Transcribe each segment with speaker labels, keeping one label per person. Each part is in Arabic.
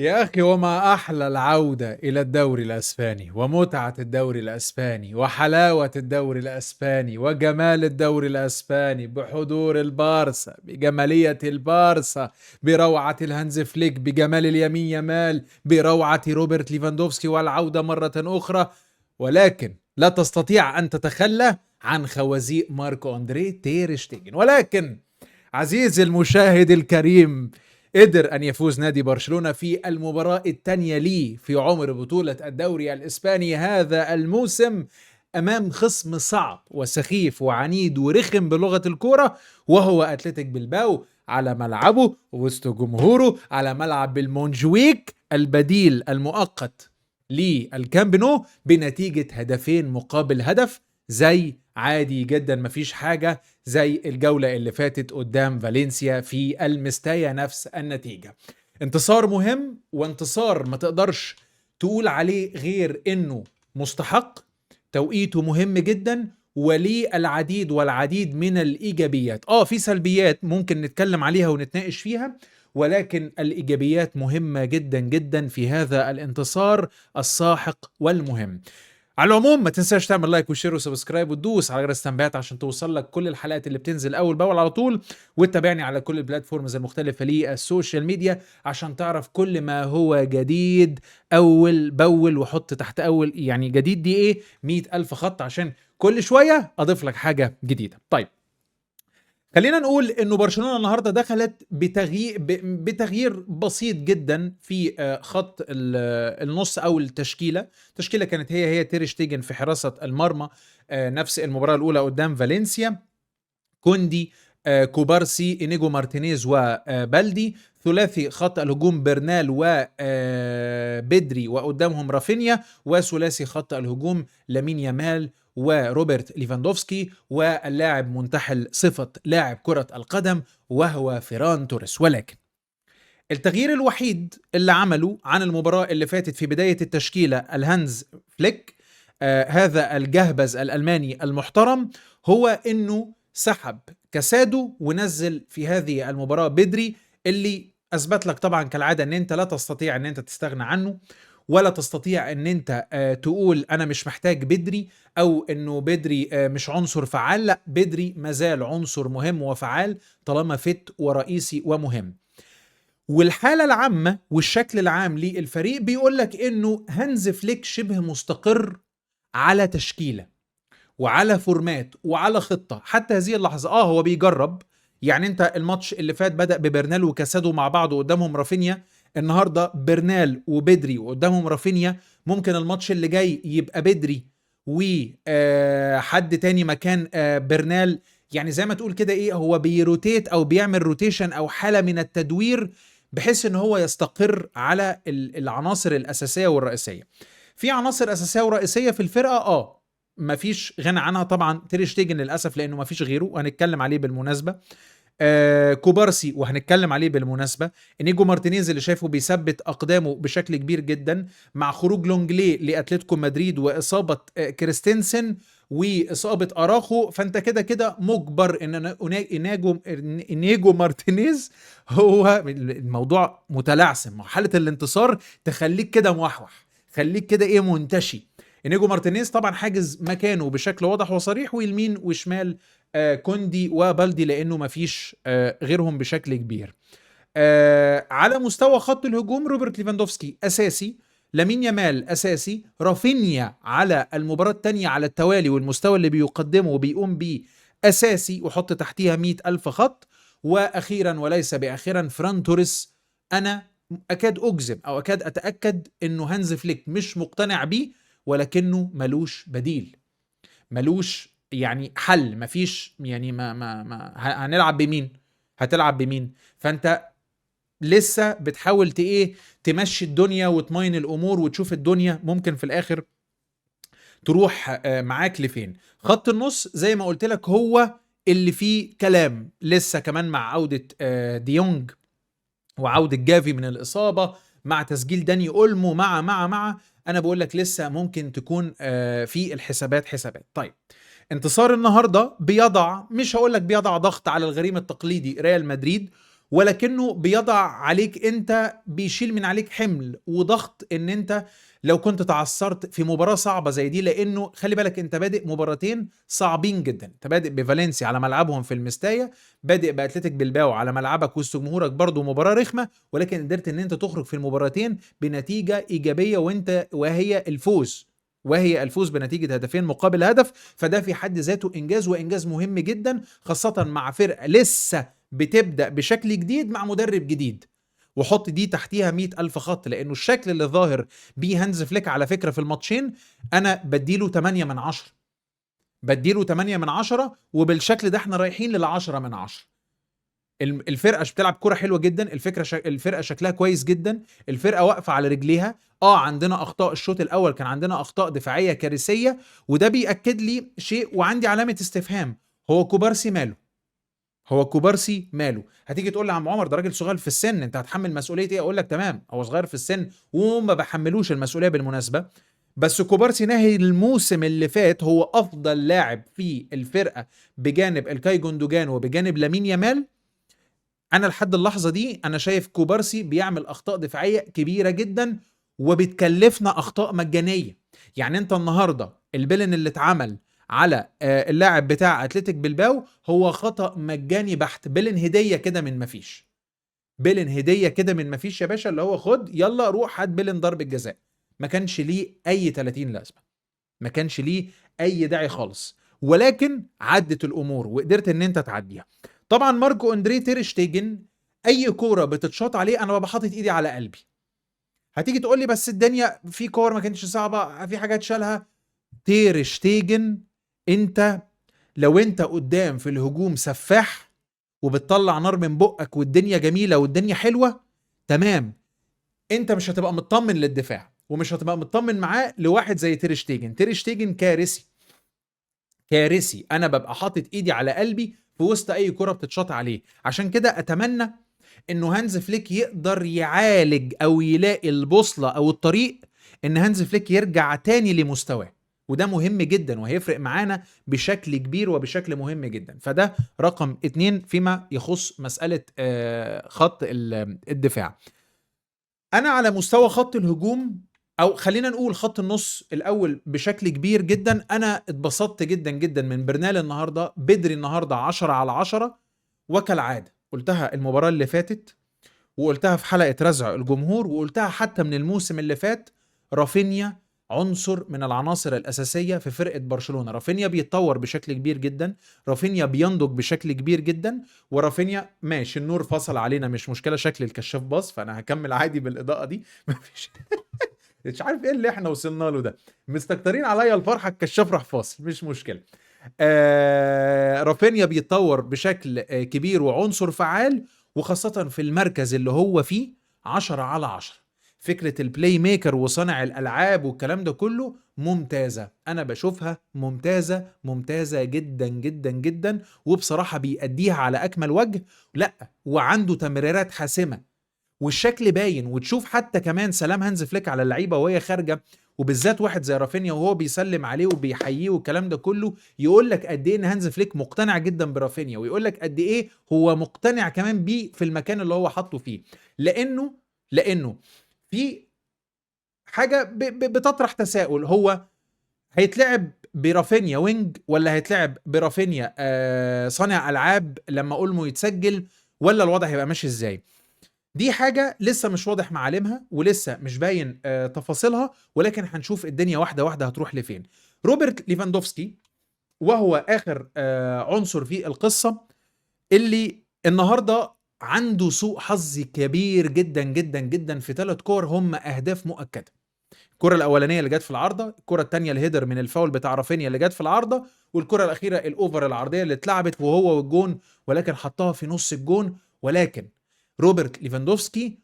Speaker 1: يا أخي، وما أحلى العودة إلى الدوري الأسباني ومتعة الدوري الأسباني وحلاوة الدوري الأسباني وجمال الدوري الأسباني بحضور البارسا، بجمالية البارسا، بروعة الهانز فليك، بجمال اليمين يمال، بروعة روبرت ليفاندوفسكي والعودة مرة أخرى. ولكن لا تستطيع أن تتخلى عن خوازيق ماركو أندري تير شتيجن. ولكن عزيزي المشاهد الكريم، قدر أن يفوز نادي برشلونة في المباراة الثانية ليه في عمر بطولة الدوري الإسباني هذا الموسم أمام خصم صعب وسخيف وعنيد ورخم بلغة الكورة، وهو أتلتيك بلباو، على ملعبه وسط جمهوره، على ملعب المونجويك البديل المؤقت للكامب نو، بنتيجة 2-1 زي عادي جدا، مفيش حاجة زي الجولة اللي فاتت قدام فالنسيا في المستايا، نفس النتيجة. انتصار مهم، وانتصار ما تقدرش تقول عليه غير انه مستحق. توقيته مهم جدا، وليه العديد والعديد من الايجابيات. في سلبيات ممكن نتكلم عليها ونتناقش فيها، ولكن الايجابيات مهمة جدا جدا في هذا الانتصار الساحق والمهم. على العموم، ما تنساش تعمل لايك وشير وسبسكرايب وتدوس على جرس التنبيهات عشان توصل لك كل الحلقات اللي بتنزل اول باول على طول، وتتابعني على كل البلاتفورمز المختلفة للسوشيال ميديا عشان تعرف كل ما هو جديد اول باول. وحط تحت اول يعني جديد دي ايه 100,000 خط، عشان كل شوية اضيف لك حاجة جديدة. طيب، خلينا نقول انه برشلونة النهارده دخلت بتغيير بسيط جدا في خط النص او التشكيله. التشكيله كانت هي تير شتيجن في حراسه المرمى، نفس المباراه الاولى قدام فالنسيا. كوندي، كوبارسي، إنيجو مارتينيز وبالدي. ثلاثي خط الهجوم برنال وبدري، وقدامهم رافينيا. وثلاثي خط الهجوم لامين يامال وروبرت ليفاندوفسكي، واللاعب منتحل صفة لاعب كرة القدم وهو فيران توريس. ولكن التغيير الوحيد اللي عمله عن المباراة اللي فاتت في بداية التشكيلة الهانز فليك، هذا الجهبذ الألماني المحترم، هو انه سحب كاسادو ونزل في هذه المباراة بدري، اللي اثبت لك طبعا كالعادة ان انت لا تستطيع ان انت تستغنى عنه، ولا تستطيع ان انت تقول انا مش محتاج بدري، او انه بدري مش عنصر فعال. لا، بدري مازال عنصر مهم وفعال طالما فت ورئيسي ومهم. والحالة العامة والشكل العام للفريق بيقول لك انه هانز فليك شبه مستقر على تشكيلة وعلى فورمات وعلى خطة حتى هذه اللحظة. هو بيجرب. يعني انت الماتش اللي فات بدأ ببرنال وكاسادو مع بعض وقدامهم رافينيا، النهاردة برنال وبدري وقدامهم رافينيا. ممكن الماتش اللي جاي يبقى بدري وحد تاني مكان برنال. يعني زي ما تقول كده ايه، هو بيروتيت او بيعمل روتيشن او حالة من التدوير، بحيث ان هو يستقر على العناصر الاساسية والرئيسية. في عناصر اساسية ورئيسية في الفرقة، مفيش غنى عنها طبعا. تير شتيجن للاسف لانه مفيش غيره، وهنتكلم عليه بالمناسبه. كوبارسي وهنتكلم عليه بالمناسبه. انيجو مارتينيز اللي شايفه بيثبت اقدامه بشكل كبير جدا مع خروج لونجلي لاتلتيكو مدريد واصابه كريستنسن واصابه اراخو. فانت كده كده مجبر ان انيجو مارتينيز هو الموضوع متلعثم. مرحله الانتصار تخليك كده موحوح، خليك كده ايه منتشي. انيجو مارتينيز طبعا حاجز مكانه بشكل واضح وصريح، ويمين وشمال كوندي وبالدي، لانه مفيش غيرهم بشكل كبير. على مستوى خط الهجوم روبرت ليفاندوفسكي اساسي، لامين يامال اساسي، رافينيا على المباراة الثانية على التوالي والمستوى اللي بيقدمه وبيقوم بيه اساسي، وحط تحتيها 100,000 خط. واخيرا وليس باخرا فران توريس. انا اكاد اجزم او اكاد اتاكد انه هانز فليك مش مقتنع بيه، ولكنه ملوش بديل، ملوش يعني حل، مفيش يعني هنلعب بمين؟ هتلعب بمين؟ فانت لسه بتحاول ايه تمشي الدنيا وتمين الامور وتشوف الدنيا ممكن في الاخر تروح معاك لفين. خط النص زي ما قلت لك هو اللي فيه كلام لسه، كمان مع عودة ديونج وعودة جافي من الإصابة، مع تسجيل داني أولمو، مع أنا بقول لك لسه ممكن تكون في الحسابات حسابات. طيب، انتصار النهارده بيضع، مش هقول لك بيضع ضغط على الغريم التقليدي ريال مدريد، ولكنه بيضع عليك انت، بيشيل من عليك حمل وضغط ان انت لو كنت تعثرت في مباراة صعبة زي دي، لانه خلي بالك انت بادئ مباراتين صعبين جدا. انت بادئ بفالنسيا على ملعبهم في المستايا، بادئ باتلتيك بلباو على ملعبك وسط جمهورك برضه مباراة رخمة، ولكن قدرت ان انت تخرج في المباراتين بنتيجة ايجابية، وهي الفوز، وهي الفوز بنتيجة هدفين مقابل هدف. فده في حد ذاته إنجاز، وإنجاز مهم جدا، خاصة مع فرقة لسه بتبدأ بشكل جديد مع مدرب جديد. وحط دي تحتيها 100,000 خط، لأنه الشكل اللي ظاهر بيه هانز فليك على فكرة في الماتشين أنا بديله 8 من 10، بديله 8 من 10، وبالشكل ده احنا رايحين لل10 من 10. الفرقه بتلعب كرة حلوه جدا، الفرقه شكلها كويس جدا، الفرقه واقفه على رجليها. عندنا اخطاء، الشوط الاول كان عندنا اخطاء دفاعيه كارثيه، وده بياكد لي شيء وعندي علامه استفهام: هو كوبارسي ماله؟ هو كوبارسي ماله؟ هتيجي تقول لي يا عم عمر ده راجل صغير في السن، انت هتحمل مسؤوليه ايه؟ اقول لك تمام، هو صغير في السن وما بحملوش المسؤوليه بالمناسبه، بس كوبارسي نهي الموسم اللي فات هو افضل لاعب في الفرقه بجانب الكاي جوندوجان وبجانب لامين يامال. انا لحد اللحظه دي انا شايف كوبارسي بيعمل اخطاء دفاعيه كبيره جدا، وبتكلفنا اخطاء مجانيه. يعني انت النهارده البيلن اللي اتعمل على اللاعب بتاع اتلتيك بلباو هو خطأ مجاني بحت، بيلن هديه كده من مفيش، بيلن هديه كده من مفيش يا باشا، اللي هو خد يلا روح هات بيلن ضربه جزاء. ما كانش ليه اي 30 لازمه، ما كانش ليه اي داعي خالص، ولكن عدت الامور وقدرت ان انت تعديها. طبعا ماركو اندري تير شتيجن اي كوره بتتشاط عليه انا ببقى حاطط ايدي على قلبي. هتيجي تقول لي بس الدنيا في كور ما كانتش صعبه، في حاجات شالها. تير شتيجن، انت لو انت قدام في الهجوم سفاح وبتطلع نار من بقك والدنيا جميله والدنيا حلوه تمام، انت مش هتبقى مطمن للدفاع ومش هتبقى مطمن معاه لواحد زي تير شتيجن. تير شتيجن كارثي، كارثي. انا ببقى حاطط ايدي على قلبي في وسط اي كرة بتتشاط عليه. عشان كده اتمنى انه هانز فليك يقدر يعالج او يلاقي البوصلة او الطريق ان هانز فليك يرجع تاني لمستواه، وده مهم جدا وهيفرق معانا بشكل كبير وبشكل مهم جدا. فده رقم 2 فيما يخص مسألة خط الدفاع. انا على مستوى خط الهجوم، او خلينا نقول خط النص الاول، بشكل كبير جدا انا اتبسطت جدا جدا من برنال النهارده. بدري النهارده 10 على 10، وكالعاده قلتها المباراه اللي فاتت، وقلتها في حلقه رزع الجمهور، وقلتها حتى من الموسم اللي فات: رافينيا عنصر من العناصر الأساسية في فرقة برشلونة. رافينيا بيتطور بشكل كبير جدا، رافينيا بينضج بشكل كبير جدا، ورافينيا ماشي النور فصل علينا مش مشكلة، شكل الكشاف باظ فأنا هكمل عادي بالإضاءة دي مفيش مش عارف ايه اللي احنا وصلنا له ده، مستكترين عليا الفرحة الكشاف راح فاصل مش مشكلة. رافينيا بيتطور بشكل كبير وعنصر فعال، وخاصة في المركز اللي هو فيه 10 على 10. فكرة البلاي ميكر وصانع الألعاب والكلام ده كله ممتازة، أنا بشوفها ممتازة، ممتازة جدا جدا جدا، وبصراحة بيأديها على أكمل وجه. لأ، وعنده تمريرات حاسمة والشكل باين، وتشوف حتى كمان سلام هانز فليك على اللعيبة وهي خارجة، وبالذات واحد زي رافينيا وهو بيسلم عليه وبيحييه والكلام ده كله، يقول لك قد ايه ان هانز فليك مقتنع جدا برافينيا، ويقول لك قد ايه هو مقتنع كمان بيه في المكان اللي هو حاطه فيه. لانه في حاجه بتطرح تساؤل: هو هيتلعب برافينيا وينج ولا هيتلعب برافينيا صانع العاب لما اولمو يتسجل، ولا الوضع هيبقى ماشي ازاي؟ دي حاجة لسه مش واضح معالمها ولسه مش باين تفاصيلها، ولكن هنشوف الدنيا واحدة واحدة هتروح لفين. روبرت ليفاندوفسكي وهو آخر عنصر في القصة، اللي النهاردة عنده سوء حظ كبير جدا جدا جدا في 3 كور هم أهداف مؤكدة. الكرة الأولانية اللي جت في العارضة، الكرة الثانية الهيدر من الفاول بتاع رافينيا اللي جت في العارضة، والكرة الأخيرة الأوفر العرضية اللي اتلعبت وهو والجون، ولكن حطها في نص الجون. ولكن روبرت ليفاندوفسكي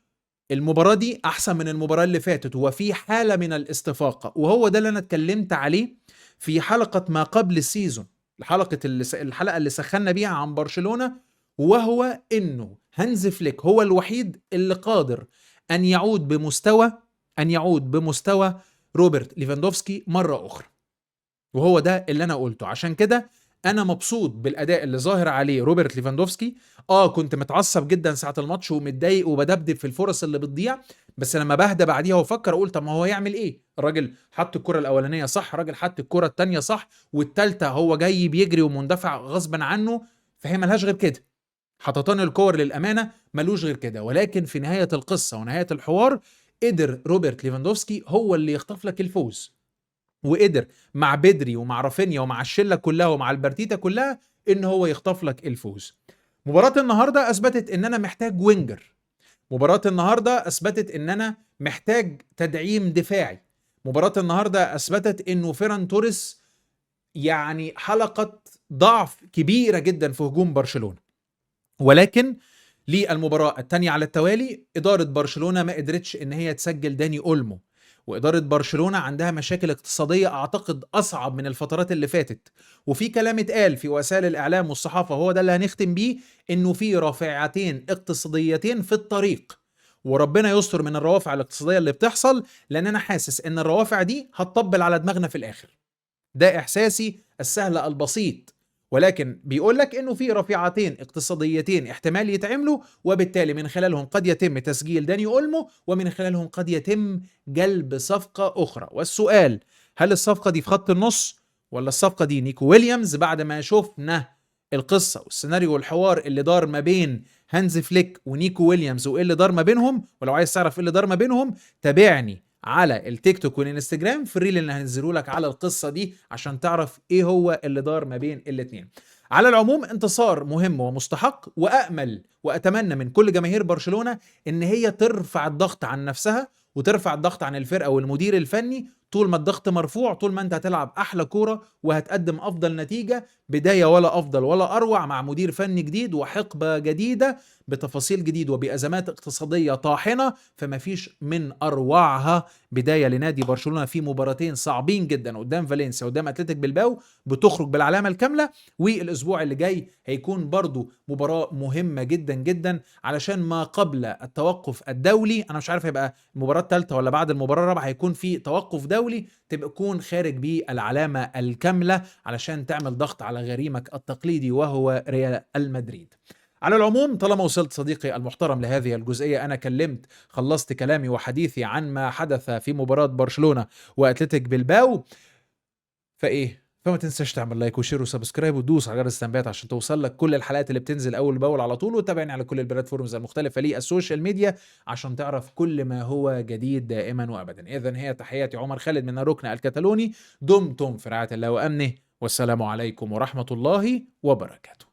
Speaker 1: المباراة دي أحسن من المباراة اللي فاتت، وفي حالة من الاستفاقة، وهو ده اللي أنا اتكلمت عليه في حلقة ما قبل السيزون، الحلقة اللي سخنا بيها عن برشلونة، وهو إنه هانز فليك هو الوحيد اللي قادر أن يعود بمستوى روبرت ليفاندوفسكي مرة أخرى، وهو ده اللي أنا قلته. عشان كده أنا مبسوط بالأداء اللي ظاهر عليه روبرت ليفاندوفسكي. كنت متعصب جدًا ساعة الماتش ومتضايق وبادبدب في الفرص اللي بتضيع، بس لمّا باهدى بعديها وأفكر أقول طب ما هو يعمل إيه؟ الراجل حط الكرة الأولانية صح، الراجل حط الكرة التانية صح، والتالتة هو جاي بيجري ومندفع غصبًا عنه، فهي ما لهاش غير كده. حطتان الكور للأمانة ما لوش غير كده، ولكن في نهاية القصة ونهاية الحوار قدر روبرت ليفاندوفسكي هو اللي يخطف لك الفوز، وقدر مع بدري ومع رافينيا ومع الشلة كلها ومع البرتيتا كلها إن هو يخطف لك الفوز. مباراة النهاردة أثبتت إن أنا محتاج وينجر. مباراة النهاردة أثبتت إن أنا محتاج تدعيم دفاعي. مباراة النهاردة أثبتت إنه فيران توريس يعني حلقة ضعف كبيرة جدا في هجوم برشلونة. ولكن للمباراة التانية على التوالي إدارة برشلونة ما قدرتش إن هي تسجل داني أولمو، وإدارة برشلونة عندها مشاكل اقتصادية أعتقد أصعب من الفترات اللي فاتت. وفي كلام اتقال في وسائل الإعلام والصحافة، هو ده اللي هنختم بيه، إنه في رافعتين اقتصاديتين في الطريق، وربنا يستر من الروافع الاقتصادية اللي بتحصل، لأن أنا حاسس إن الروافع دي هتطبل على دماغنا في الآخر. ده إحساسي السهل البسيط، ولكن بيقول لك إنه في رفيعتين اقتصاديتين احتمال يتعملوا، وبالتالي من خلالهم قد يتم تسجيل داني أولمو، ومن خلالهم قد يتم جلب صفقة أخرى. والسؤال، هل الصفقة دي في خط النص ولا الصفقة دي نيكو ويليامز؟ بعد ما شفنا القصة والسيناريو والحوار اللي دار ما بين هانز فليك ونيكو ويليامز وإيه اللي دار ما بينهم، ولو عايز تعرف إيه اللي دار ما بينهم تابعني على التيك توك والانستجرام في الريل اللي هنزله لك على القصة دي عشان تعرف ايه هو اللي دار ما بين الاتنين. على العموم انتصار مهم ومستحق، وأأمل وأتمنى من كل جماهير برشلونة ان هي ترفع الضغط عن نفسها وترفع الضغط عن الفرقة والمدير الفني. طول ما الضغط مرفوع، طول ما انت هتلعب احلى كورة وهتقدم افضل نتيجة، بداية ولا افضل ولا اروع مع مدير فني جديد وحقبة جديدة بتفاصيل جديد وبأزمات اقتصادية طاحنة، فما فيش من أروعها بداية لنادي برشلونة في مباراتين صعبين جدا قدام فالنسيا وقدام أتلتيك بلباو، بتخرج بالعلامة الكاملة. والأسبوع اللي جاي هيكون برضو مباراة مهمة جدا جدا علشان ما قبل التوقف الدولي. أنا مش عارف هيبقى المباراة الثالثة ولا بعد المباراة الرابعة هيكون في توقف دولي، تكون خارج بيه العلامة الكاملة علشان تعمل ضغط على غريمك التقليدي وهو ريال المدريد. على العموم طالما وصلت صديقي المحترم لهذه الجزئية، أنا خلصت كلامي وحديثي عن ما حدث في مباراة برشلونة وأتلتيك بلباو، فما تنساش تعمل لايك وشير وسبسكرايب وتدوس على جرس التنبيهات عشان توصل لك كل الحلقات اللي بتنزل أول بأول على طول، وتابعني على كل البلاتفورمز المختلفة للسوشيال ميديا عشان تعرف كل ما هو جديد دائما وأبدا. إذن هي تحياتي عمر خالد من الركن الكتالوني، دمتم في رعاية الله وأمنه، والسلام عليكم ورحمة الله وبركاته.